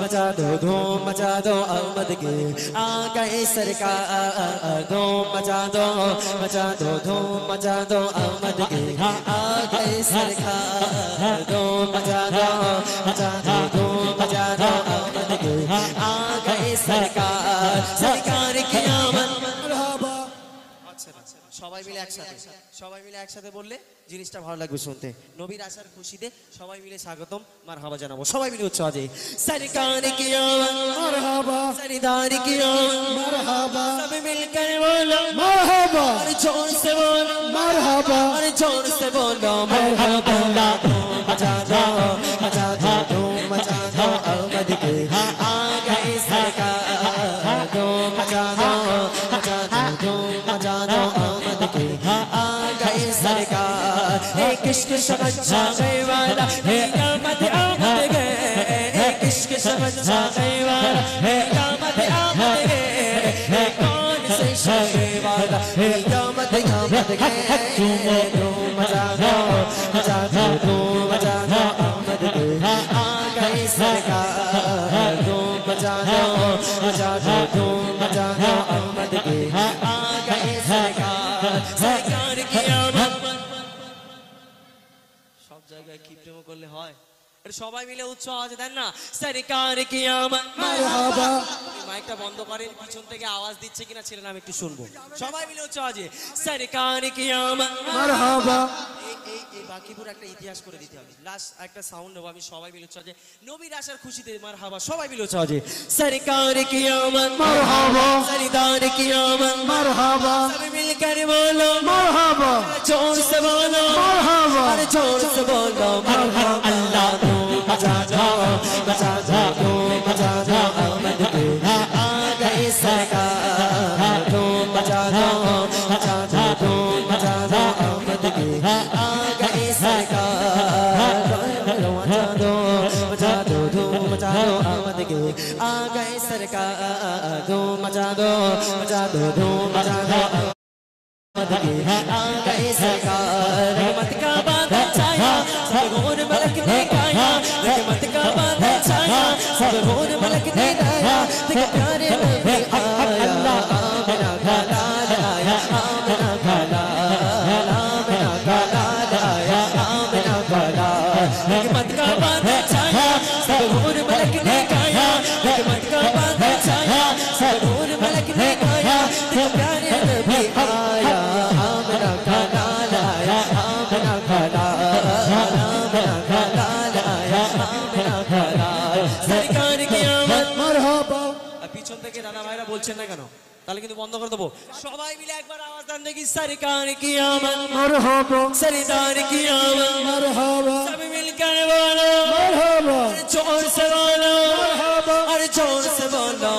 मचा दो धूम मचा दो अहमद के आ गए सरकार धूम मचा दो धूम मचा दो अहमद के आ गए सरकार धूम मचा दो धूम मचा दो अहमद के आ गए सरकार सरकार की आमद সবাই মিলে একসাথে বললে জিনিসটা ভালো লাগবে শুনতে নবীর আসার খুশিতে সবাই মিলে স্বাগতম মারহাবা জানাবো সবাই মিলে উচ্চ আওয়াজে সরকার কি আওয়াজ মারহাবা সরদার কি আওয়াজ মারহাবা সব মিলकर बोलो মারহাবা আর জোর से बोलो মারহাবা আর জোর से बोलो মারহাবা मचा दो मचा दो अहमद के आ गए सरकार दो मचा दो अहमद के आ गए सरकार एक इश्क समझ जाने वाला है क़यामत आमद गए एक इश्क समझ जाने वाला है क़यामत आमद गए कौन से शगे वाला है क़यामत गए दो मचा दो अहमद के आ गए सरकार दो मचा दो अहमद के आ गए सरकार की आमद सब जगह की प्रेम করলে হয় এটা সবাই মিলে উচ্চ আওয়াজে দেন না সরকার কি আমদ মারহাবা মাইকটা বন্ধ করেন পিছন থেকে আওয়াজ দিচ্ছে কিনা ছেলেরা আমি একটু শুনবো সবাই মিলে উচ্চ আওয়াজে সরকার কি আমদ মারহাবা এই বাকিপুর একটা ইতিহাস করে দিতে হবে লাস্ট একটা সাউন্ড হবে আমি সবাই মিলে উচ্চ আওয়াজে নবীর আসার খুশিতে মারহাবা সবাই মিলে উচ্চ আওয়াজে সরকার কি আমদ মারহাবা সরদার কি আমদ মারহাবা সব মিলकर बोलो মারহাবা जोर से बोलो মারহাবা আর जोर से बोलो মারহাবা अल्लाह मचा दो अहमद के आ गए सरकार दो मचा दो अहमद के आ गए सरकार मचा दो अहमद के आ गए सरकार दो मचा दो अहमद के आ गए सरकार रहमत का बादल छाया सब गौर मलक ने गाया रहमत का बादल छाया सब गौर मलक ने गाया तेरे प्यारे नबी आया आमिना का लाल आया आमिना का लाल आया आमिना का लाल रहमत का बादल छाया सब गौर मलक ने गाया रहमत का बादल छाया सब गौर मलक ने गाया तेरे प्यारे नबी आया सरकार की आमद মারহাবা পিছন থেকে দাদা ভাইরা বলছেন না কেন তাহলে কিন্তু বন্ধ করে দেবো সবাই মিলে একবার আওয়াজ দেন দেখি সরকার কি आमद মারহাবা সরদার কি आमद মারহাবা সব মিলकर बोलो মারহাবা जोर से बोलो मारहाबा और जोर से बोलो